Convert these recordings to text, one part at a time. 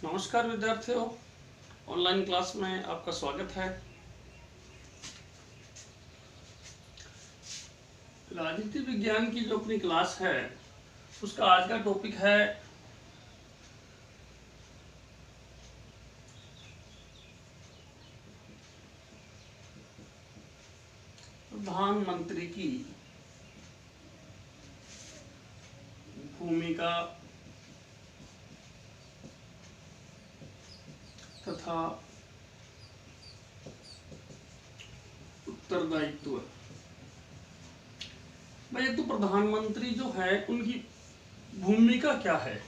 नमस्कार विद्यार्थियों, online class में आपका स्वागत है। राजनीति विज्ञान की जो अपनी क्लास है उसका आज का टॉपिक है प्रधानमंत्री की भूमिका तथा उत्तरदायित्व। भाई, तो प्रधानमंत्री जो है उनकी भूमिका क्या है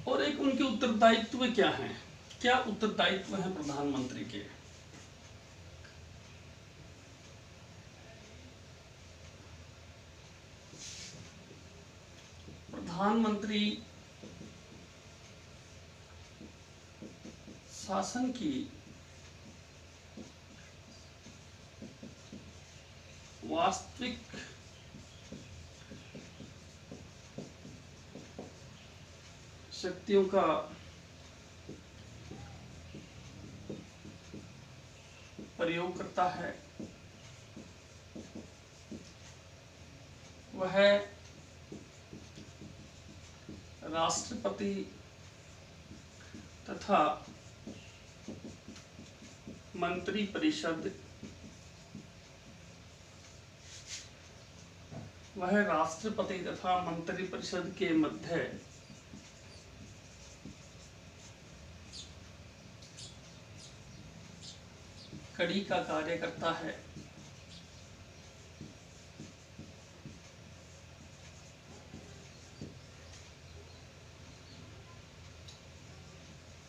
और एक उनके उत्तरदायित्व क्या हैं। क्या उत्तरदायित्व है प्रधानमंत्री के? प्रधानमंत्री शासन की वास्तविक शक्तियों का प्रयोग करता है। वह राष्ट्रपति तथा मंत्रिपरिषद के मध्य कड़ी का कार्य करता है।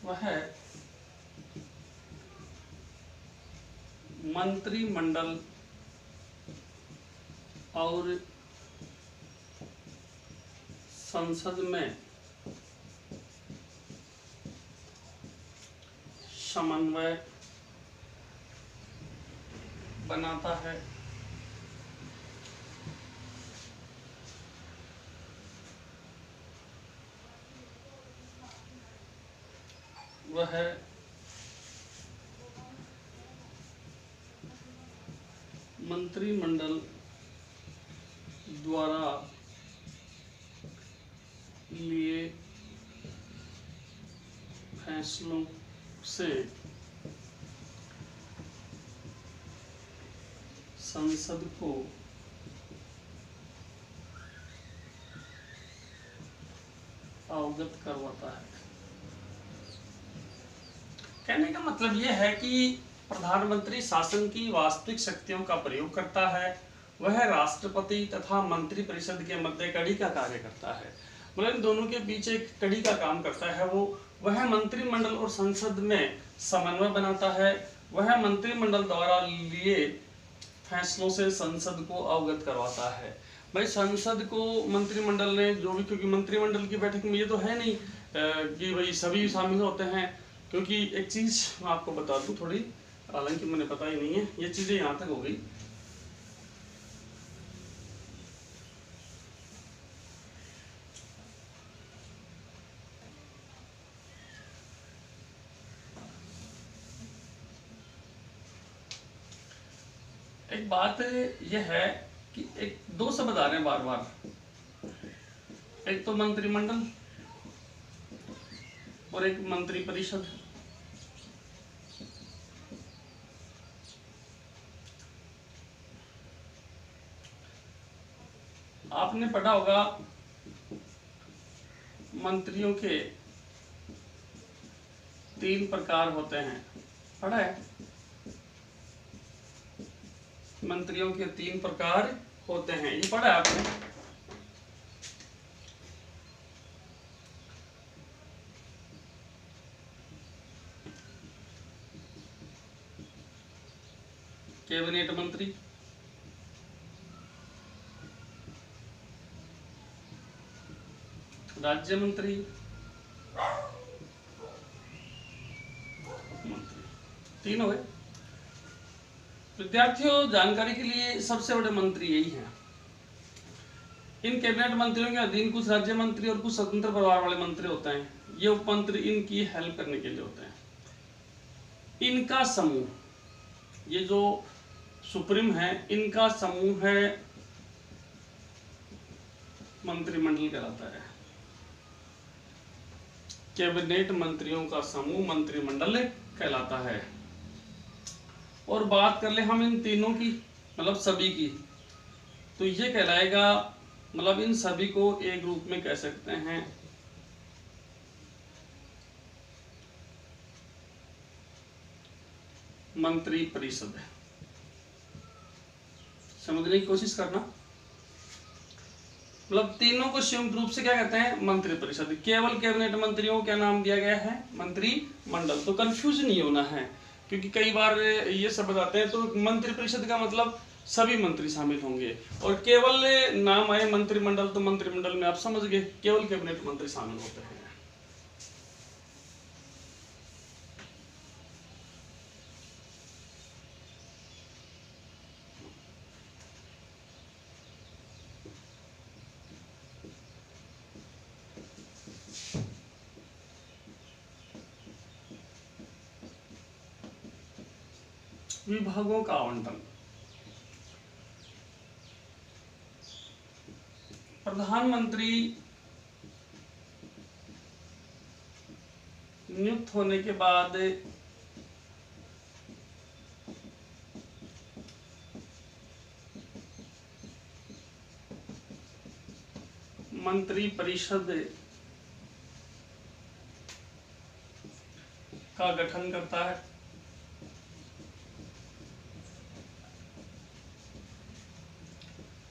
वह मंत्रिमंडल और संसद में समन्वय बनाता है। वह मंत्रिमंडल द्वारा लिए फैसलों से संसद को अवगत करवाता है। कहने का मतलब यह है कि प्रधानमंत्री शासन की वास्तविक शक्तियों का प्रयोग करता है। वह राष्ट्रपति तथा मंत्रिपरिषद के मध्य कड़ी का कार्य करता है। मतलब इन दोनों के बीच एक कड़ी का काम करता है। वह मंत्रिमंडल और संसद में समन्वय बनाता है। वह मंत्रिमंडल द्वारा लिए फैसलों से संसद को अवगत करवाता है। भाई, संसद को मंत्रिमंडल ने जो भी, क्योंकि मंत्रिमंडल की बैठक में ये तो है नहीं कि भाई सभी शामिल होते हैं। क्योंकि एक चीज मैं आपको बता दूं थोड़ी, हालांकि मैंने पता ही नहीं है, ये चीजें यहाँ तक हो गई। एक बात यह है कि एक दो शब्द आ रहे हैं बार बार, एक तो मंत्रिमंडल और एक मंत्रिपरिषद। आपने पढ़ा होगा मंत्रियों के 3 प्रकार होते हैं। पढ़ा है? मंत्रियों के 3 प्रकार होते हैं, ये पढ़ा है आपने? कैबिनेट मंत्री, राज्य मंत्री, तीन हो गए। विद्यार्थियों, जानकारी के लिए सबसे बड़े मंत्री यही हैं। इन कैबिनेट मंत्रियों के अधीन कुछ राज्य मंत्री और कुछ स्वतंत्र प्रभार वाले मंत्री होते हैं। ये उप मंत्री इनकी हेल्प करने के लिए होते हैं। इनका समूह, ये जो सुप्रीम है, इनका समूह है मंत्रिमंडल कहलाता है। कैबिनेट मंत्रियों का समूह मंत्रिमंडल कहलाता है। और बात कर ले हम इन तीनों की, मतलब सभी की, तो ये कहलाएगा, मतलब इन सभी को एक रूप में कह सकते हैं मंत्री परिषद। समझने की कोशिश करना, मतलब तीनों को संयुक्त रूप से क्या कहते हैं, मंत्री परिषद। केवल कैबिनेट मंत्रियों को क्या नाम दिया गया है, मंत्रिमंडल। तो कंफ्यूज नहीं होना है, क्योंकि कई बार ये शब्द आते हैं। तो मंत्री परिषद का मतलब सभी मंत्री शामिल होंगे, और केवल नाम आए मंत्रिमंडल तो मंत्रिमंडल में आप समझ गए केवल कैबिनेट मंत्री शामिल होते हैं। विभागों का आवंटन। प्रधानमंत्री नियुक्त होने के बाद मंत्री परिषद का गठन करता है,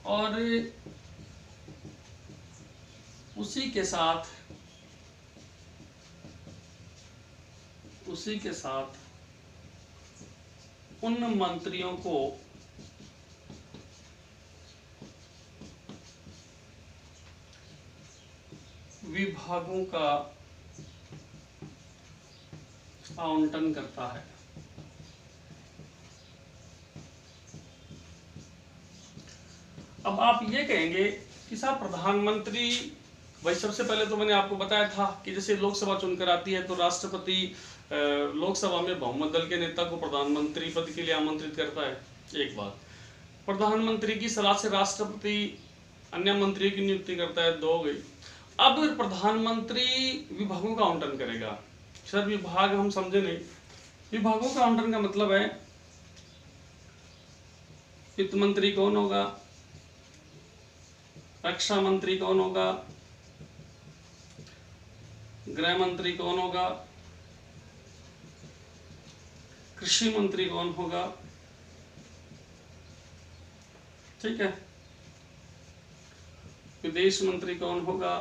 और उसी के साथ उन मंत्रियों को विभागों का आवंटन करता है। अब आप ये कहेंगे कि साहब प्रधानमंत्री, भाई सबसे पहले तो मैंने आपको बताया था कि जैसे लोकसभा चुनकर आती है तो राष्ट्रपति लोकसभा में बहुमत दल के नेता को प्रधानमंत्री पद के लिए आमंत्रित करता है। एक बात, प्रधानमंत्री की सलाह से राष्ट्रपति अन्य मंत्रियों की नियुक्ति करता है, दो हो गई। अब प्रधानमंत्री विभागों का आवंटन करेगा। सर विभाग हम समझे नहीं, विभागों का आवंटन का मतलब है वित्त मंत्री कौन होगा, रक्षा मंत्री कौन होगा, गृह मंत्री कौन होगा, कृषि मंत्री कौन होगा, ठीक है, विदेश मंत्री कौन होगा,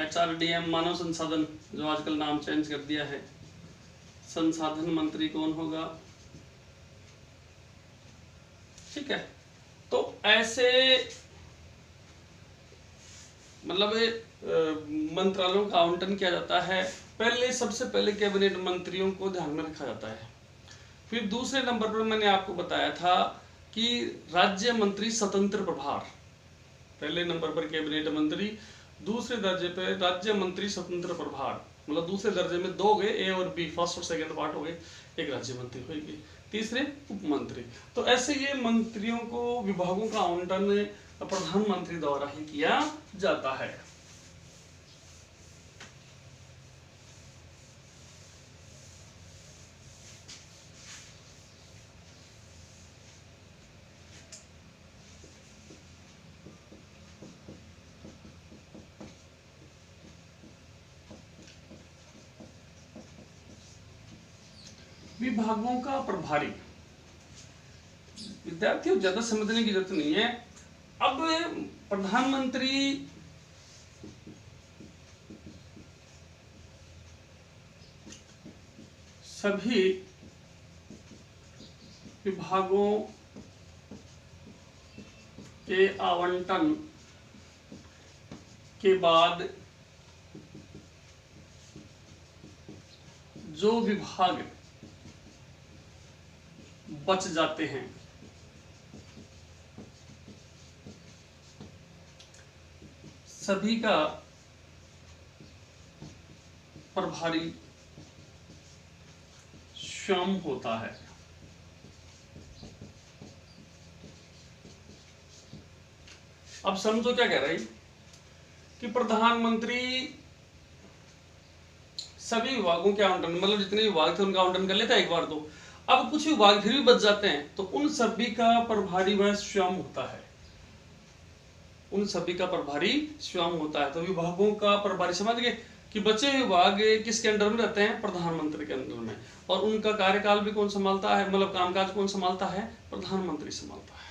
HRDM मानव संसाधन, जो आजकल नाम चेंज कर दिया है, संसाधन मंत्री कौन होगा, ठीक है। तो ऐसे मतलब मंत्रालयों का आवंटन किया जाता है। पहले सबसे पहले कैबिनेट मंत्रियों को ध्यान में रखा जाता है। फिर दूसरे नंबर पर मैंने आपको बताया था कि राज्य मंत्री स्वतंत्र प्रभार, पहले नंबर पर कैबिनेट मंत्री, दूसरे दर्जे पे राज्य मंत्री स्वतंत्र प्रभार, मतलब दूसरे दर्जे में दो गए, ए और बी, फर्स्ट और सेकंड पार्ट हो गए, एक राज्य मंत्री होगी, तीसरे उप मंत्री। तो ऐसे ये मंत्रियों को विभागों का आवंटन प्रधानमंत्री द्वारा ही किया जाता है। विभागों का प्रभारी, विद्यार्थियों ज्यादा समझने की जरूरत नहीं है। अब प्रधानमंत्री सभी विभागों के आवंटन के बाद जो विभाग बच जाते हैं। सभी का प्रभारी स्वयं होता है। अब समझो क्या कह रहा है कि प्रधानमंत्री सभी विभागों के आवंटन, मतलब जितने विभाग थे उनका आवंटन कर लेता है एक बार तो। अब कुछ विभाग फिर भी बच जाते हैं तो उन सभी का प्रभारी वह स्वयं होता है। उन सभी का प्रभारी स्वयं होता है। तो विभागों का प्रभारी समझ गए कि बचे विभाग किसके अंडर में रहते हैं? प्रधानमंत्री के अंडर में। और उनका कार्यकाल भी कौन संभालता है, मतलब कामकाज कौन संभालता है? प्रधानमंत्री संभालता है।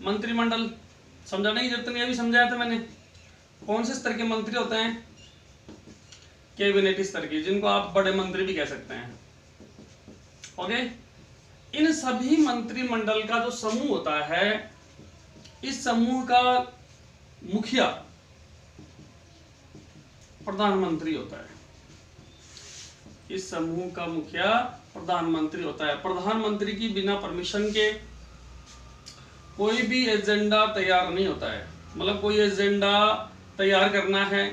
मंत्रिमंडल समझाने की जरूरत नहीं, अभी समझाया था मैंने। कौन से स्तर के मंत्री होते हैं? कैबिनेट स्तर के, जिनको आप बड़े मंत्री भी कह सकते हैं। ओके, इन सभी मंत्रिमंडल का जो समूह होता है, इस समूह का मुखिया प्रधानमंत्री होता है। इस समूह का मुखिया प्रधानमंत्री होता है। प्रधानमंत्री की बिना परमिशन के कोई भी एजेंडा तैयार नहीं होता है। मतलब कोई एजेंडा तैयार करना है,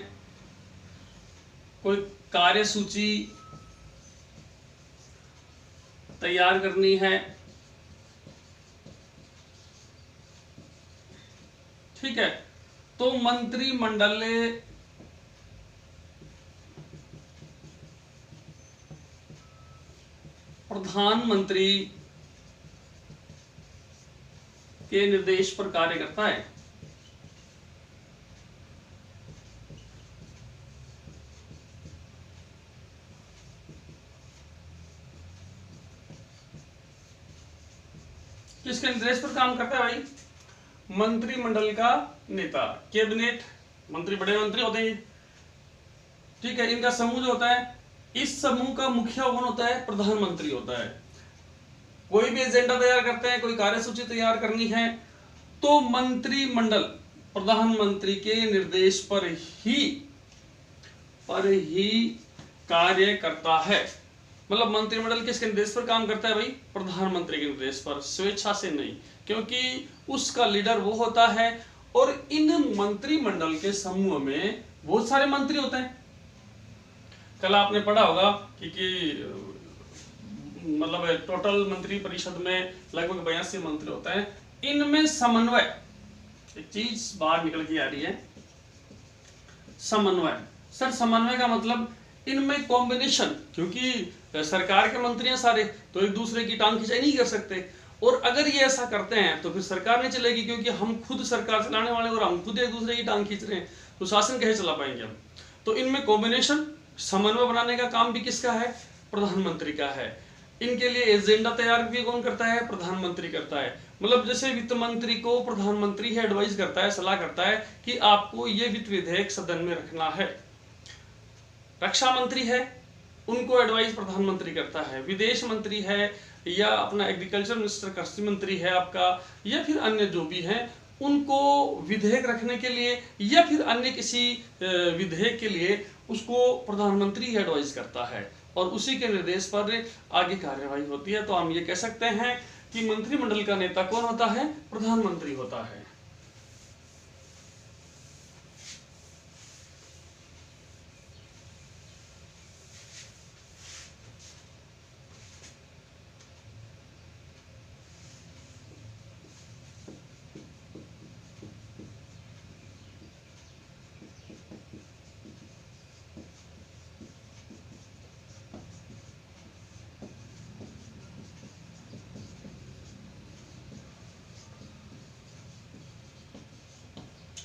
कोई कार्यसूची तैयार करनी है, ठीक है, तो मंत्रिमंडल प्रधानमंत्री के निर्देश पर कार्य करता है। किसके निर्देश पर काम करता है भाई? मंत्रिमंडल का नेता, कैबिनेट मंत्री, बड़े मंत्री होते हैं, ठीक है। इनका समूह जो होता है, इस समूह का मुखिया कौन होता है? प्रधानमंत्री होता है। कोई भी एजेंडा तैयार करते हैं, कोई कार्यसूची तैयार करनी है, तो मंत्रिमंडल प्रधानमंत्री के निर्देश पर ही कार्य करता है। मतलब मंत्रिमंडल किसके निर्देश पर काम करता है भाई? प्रधानमंत्री के निर्देश पर, स्वेच्छा से नहीं, क्योंकि उसका लीडर वो होता है। और इन मंत्रिमंडल के समूह में बहुत सारे मंत्री होते हैं। कल आपने पढ़ा होगा कि मतलब टोटल मंत्री परिषद में लगभग 82 मंत्री होते हैं। इनमें समन्वय, एक चीज बाहर निकल के आ रही है, समन्वय। सर समन्वय का मतलब इनमें कॉम्बिनेशन, क्योंकि सरकार के मंत्री हैं सारे, तो एक दूसरे की टांग खिंचाई नहीं कर सकते। और अगर ये ऐसा करते हैं तो फिर सरकार नहीं चलेगी, क्योंकि हम खुद सरकार चलाने वाले और हम खुद एक दूसरे की टांग खींच रहे हैं, तो शासन कैसे चला पाएंगे हम? तो इनमें कॉम्बिनेशन, समन्वय बनाने का काम भी किसका है? प्रधानमंत्री का है। इनके लिए एजेंडा तैयार भी कौन करता है? प्रधानमंत्री करता है। मतलब जैसे वित्त मंत्री को प्रधानमंत्री ही एडवाइस करता है, सलाह करता है कि आपको ये वित्त विधेयक सदन में रखना है। रक्षा मंत्री है, उनको एडवाइस प्रधानमंत्री करता है। विदेश मंत्री है, या अपना एग्रीकल्चर मिनिस्टर, कृषि मंत्री है आपका, या फिर अन्य जो भी हैं, उनको विधेयक रखने के लिए या फिर अन्य किसी विधेयक के लिए उसको प्रधानमंत्री ही एडवाइस करता है, और उसी के निर्देश पर आगे कार्यवाही होती है। तो हम ये कह सकते हैं कि मंत्रिमंडल का नेता कौन होता है? प्रधानमंत्री होता है।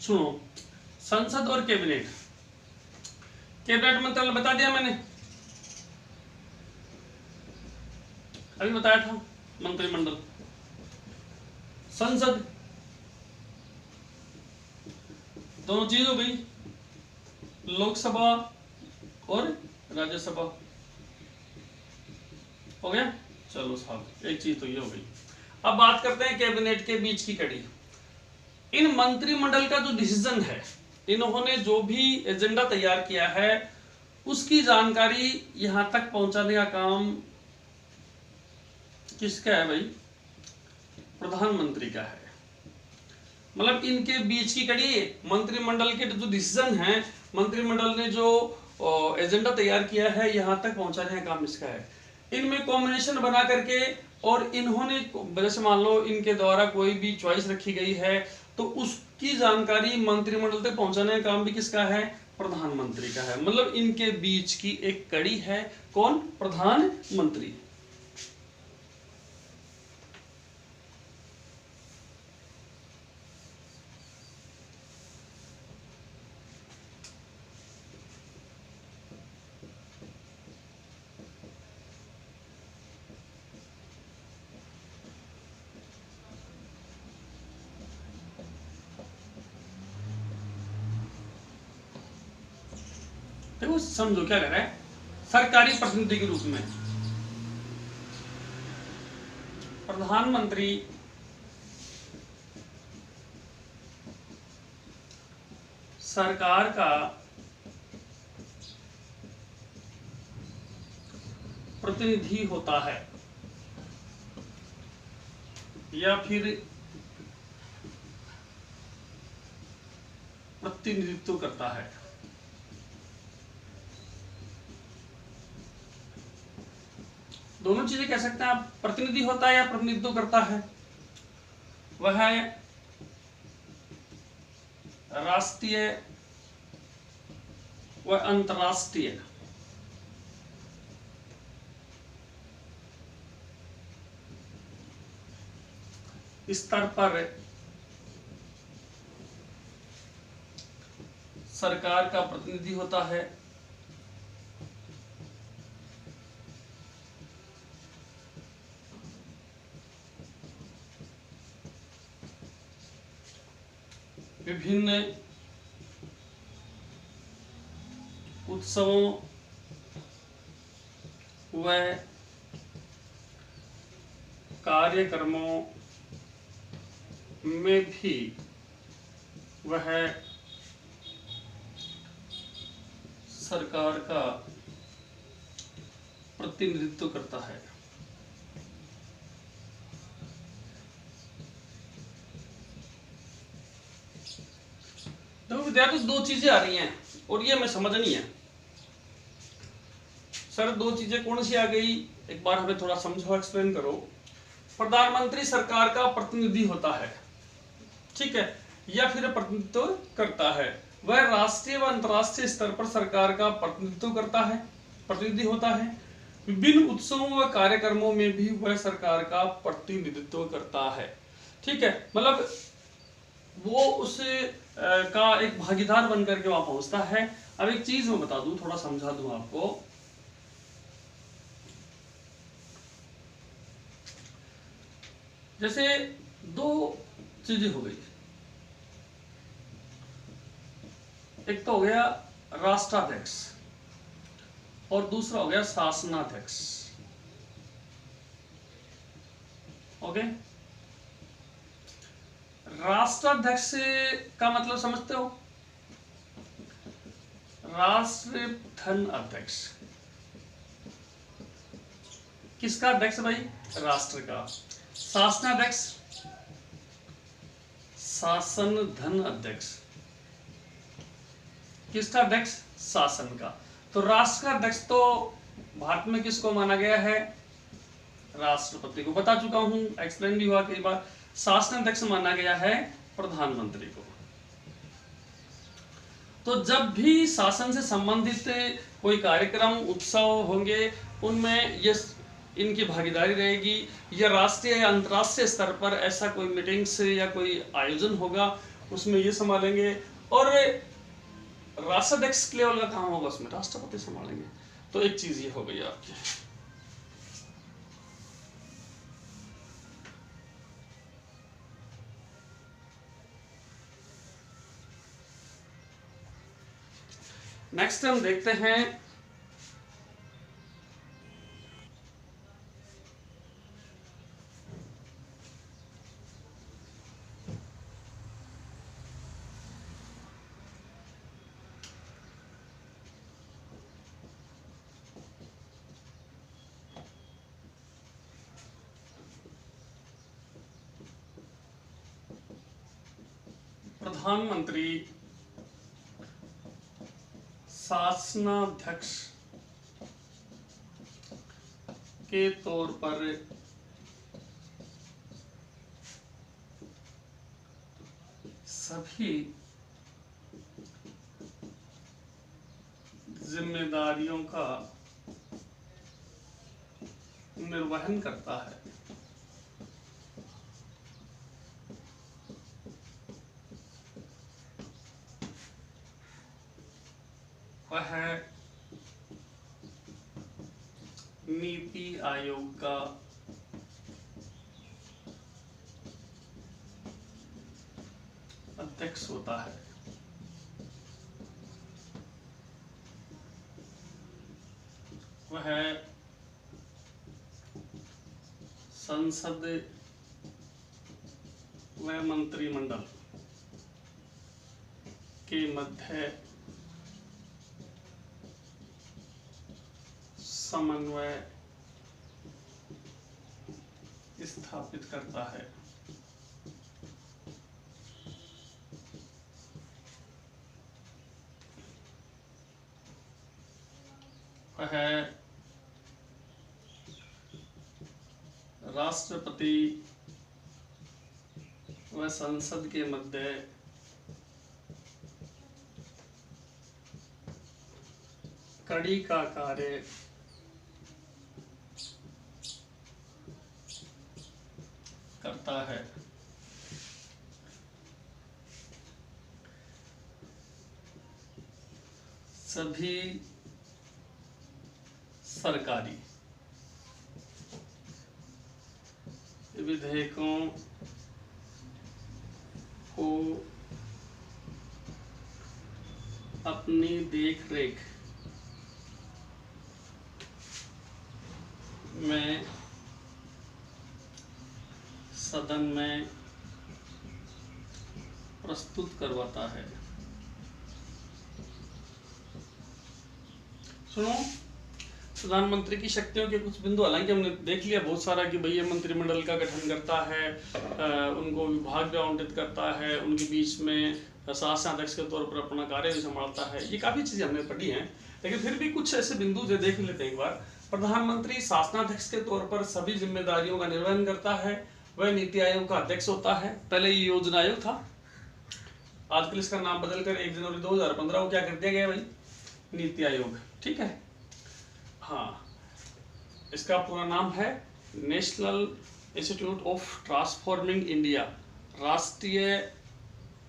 सुनो, संसद और कैबिनेट, कैबिनेट मंत्रिमंडल बता दिया मैंने, अभी बताया था। मंत्रिमंडल, संसद, दोनों चीज हो गई। लोकसभा और राज्यसभा। हो गया, चलो साहब एक चीज तो ये हो गई। अब बात करते हैं कैबिनेट के बीच की कड़ी। इन मंत्रिमंडल का जो डिसीजन है, इन्होंने जो भी एजेंडा तैयार किया है उसकी जानकारी यहां तक पहुंचाने का काम किसका है भाई? प्रधानमंत्री का है। मतलब इनके बीच की कड़ी, मंत्रिमंडल के जो डिसीजन है, मंत्रिमंडल ने जो एजेंडा तैयार किया है यहां तक पहुंचाने का काम इसका है। इनमें कॉम्बिनेशन बना करके, और इन्होंने जैसे मान लो इनके द्वारा कोई भी चॉइस रखी गई है तो उसकी जानकारी मंत्रिमंडल तक पहुंचाने का काम भी किसका है? प्रधानमंत्री का है। मतलब इनके बीच की एक कड़ी है, कौन? प्रधानमंत्री। देखो समझो क्या कर रहा है, सरकारी प्रतिनिधि के रूप में प्रधानमंत्री सरकार का प्रतिनिधि होता है या फिर प्रतिनिधित्व करता है। दोनों चीजें कह सकते हैं आप, प्रतिनिधि होता है या प्रतिनिधित्व करता है। वह राष्ट्रीय व अंतर्राष्ट्रीय स्तर पर सरकार का प्रतिनिधि होता है। विभिन्न उत्सवों व कार्यक्रमों में भी वह सरकार का प्रतिनिधित्व करता है। देखो विद्यार्थी, दो चीजें आ रही हैं और ये मैं समझनी है। सर दो चीजें कौन सी आ गई, एक बार हमें थोड़ा समझो, एक्सप्लेन करो। प्रधानमंत्री सरकार का प्रतिनिधि होता है, ठीक है, या फिर प्रतिनिधित्व करता है। वह राष्ट्रीय व अंतर्राष्ट्रीय स्तर पर सरकार का प्रतिनिधित्व करता है, प्रतिनिधि होता है। विभिन्न उत्सवों व कार्यक्रमों में भी वह सरकार का प्रतिनिधित्व करता है। ठीक है, मतलब वो उस का एक भागीदार बनकर के वहां पहुंचता है। अब एक चीज मैं बता दूं, थोड़ा समझा दूं आपको। जैसे दो चीजें हो गई, एक तो हो गया राष्ट्राध्यक्ष और दूसरा हो गया शासनाध्यक्ष। ओके, राष्ट्राध्यक्ष का मतलब समझते हो? राष्ट्रधन अध्यक्ष। किसका अध्यक्ष भाई? राष्ट्र का। शासनाध्यक्ष शासन धन अध्यक्ष। किसका अध्यक्ष? शासन का। तो राष्ट्र का अध्यक्ष तो भारत में किसको माना गया है? राष्ट्रपति को। बता चुका हूं, एक्सप्लेन भी हुआ कई बार। शासनाध्यक्ष माना गया है प्रधानमंत्री को। तो जब भी शासन से संबंधित कोई कार्यक्रम उत्सव होंगे उनमें ये इनकी भागीदारी रहेगी, या राष्ट्रीय या अंतर्राष्ट्रीय स्तर पर ऐसा कोई मीटिंग्स या कोई आयोजन होगा उसमें ये संभालेंगे, और राष्ट्राध्यक्ष लेवल का काम होगा उसमें राष्ट्रपति संभालेंगे। तो एक चीज ये हो गई आपकी। नेक्स्ट हम देखते हैं प्रधानमंत्री शासनाध्यक्ष के तौर पर सभी जिम्मेदारियों का निर्वहन करता है। वह नीति आयोग का अध्यक्ष होता है। वह संसद व मंत्रिमंडल के मध्य समन्वय स्थापित करता है। वह राष्ट्रपति व संसद के मध्य कड़ी का कार्य करता है। सभी सरकारी विधेयकों को अपनी देखरेख में सदन में प्रस्तुत करवाता है। सुनो, प्रधानमंत्री की शक्तियों के कुछ बिंदु, हालांकि हमने देख लिया बहुत सारा कि भैया मंत्रिमंडल का गठन करता है, उनको विभाग आवंटित करता है, उनके बीच में शासनाध्यक्ष के तौर पर अपना कार्य भी संभालता है। ये काफी चीजें हमने पढ़ी हैं, लेकिन फिर भी कुछ ऐसे बिंदु जो देख लेते हैं एक बार। प्रधानमंत्री शासनाध्यक्ष के तौर पर सभी जिम्मेदारियों का निर्वहन करता है। वह नीति आयोग का अध्यक्ष होता है। पहले ये योजना आयोग था, आजकल इसका नाम बदलकर 1 जनवरी 2015 को क्या कर दिया गया भाई, नीति आयोग। ठीक है, हाँ, इसका पूरा नाम है national institute of transforming India, राष्ट्रीय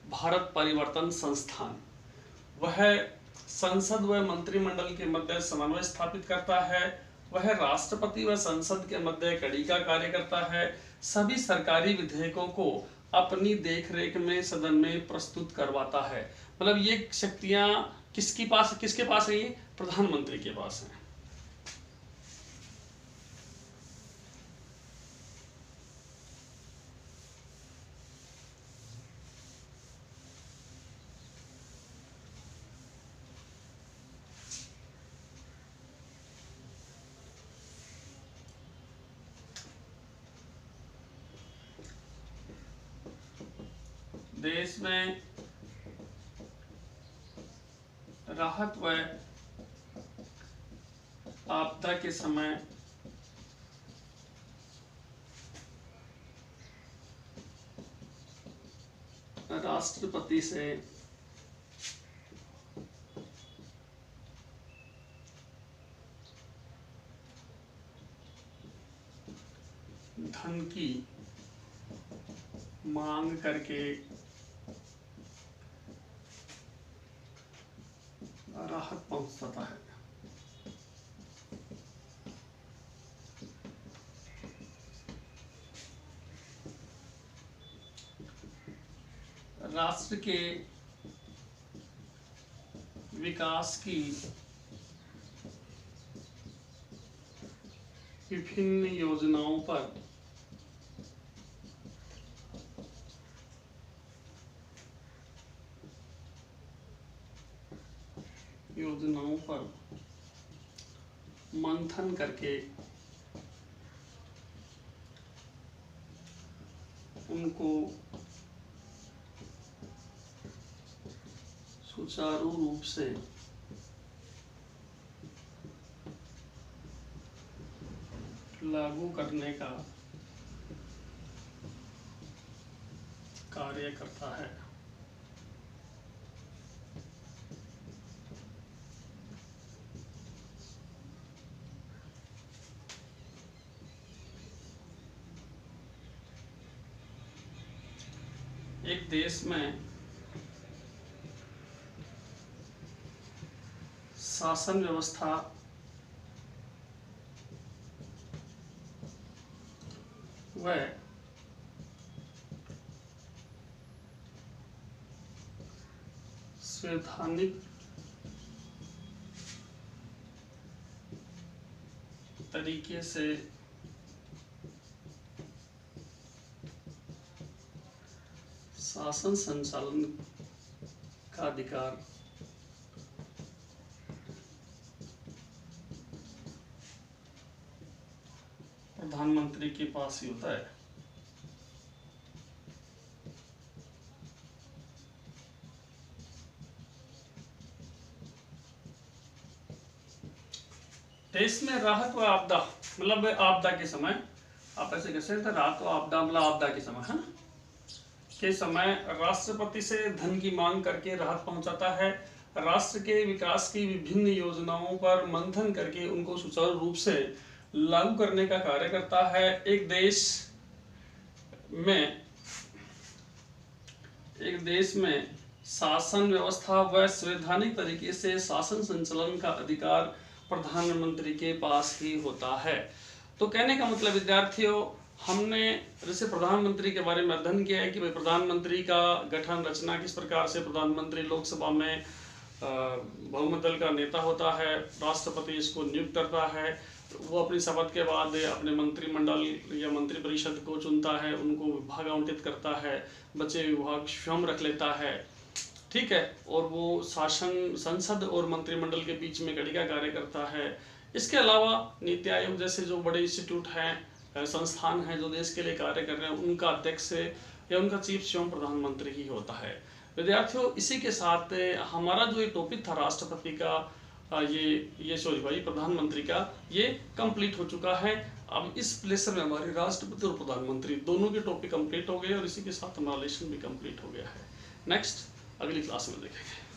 भारत परिवर्तन संस्थान। वह संसद व मंत्रिमंडल के मध्य समन्वय स्थापित करता है। वह राष्ट्रपति व संसद के मध्य कड़ी का कार्य करता है। सभी सरकारी विधेयकों को अपनी देखरेख में सदन में प्रस्तुत करवाता है। मतलब ये शक्तियां किसके पास है? ये प्रधानमंत्री के पास है। देश में राहत व आपदा के समय राष्ट्रपति से धन की मांग करके राहत पहुंचाता है। राष्ट्र के विकास की विभिन्न योजनाओं पर मंथन करके उनको सुचारू रूप से लागू करने का कार्य करता है। एक देश में शासन व्यवस्था व संवैधानिक तरीके से शासन संचालन का अधिकार प्रधानमंत्री के पास ही होता है। देश में राहत व आपदा, मतलब आपदा के समय, आप ऐसे कह सकते हैं राहत व आपदा मतलब आपदा के समय, है ना, के समय राष्ट्रपति से धन की मांग करके राहत पहुंचाता है। राष्ट्र के विकास की विभिन्न योजनाओं पर मंथन करके उनको सुचारू रूप से लागू करने का कार्य करता है। एक देश में शासन व्यवस्था व संवैधानिक तरीके से शासन संचालन का अधिकार प्रधानमंत्री के पास ही होता है। तो कहने का मतलब विद्यार्थियों, हमने जैसे प्रधानमंत्री के बारे में अध्ययन किया है कि भाई प्रधानमंत्री का गठन रचना किस प्रकार से, प्रधानमंत्री लोकसभा में बहुमत दल का नेता होता है, राष्ट्रपति इसको नियुक्त करता है, वो अपनी शपथ के बाद अपने मंत्रिमंडल या मंत्री परिषद को चुनता है, उनको विभाग आवंटित करता है, बचे विभाग स्वयं रख लेता है, ठीक है, और वो शासन संसद और मंत्रिमंडल के बीच में कड़ी का कार्य करता है। इसके अलावा नीति आयोग जैसे जो बड़े इंस्टीट्यूट हैं, संस्थान हैं जो देश के लिए कार्य कर रहे हैं, उनका अध्यक्ष या उनका चीफ स्वयं प्रधानमंत्री ही होता है। विद्यार्थियों, इसी के साथ हमारा जो ये टॉपिक था राष्ट्रपति का, प्रधानमंत्री का, ये कंप्लीट हो चुका है। अब इस लेसन में हमारे राष्ट्रपति और प्रधानमंत्री दोनों के टॉपिक कंप्लीट हो गए और इसी के साथ हमारा लेसन भी कंप्लीट हो गया है। नेक्स्ट अगली क्लास में देखेंगे।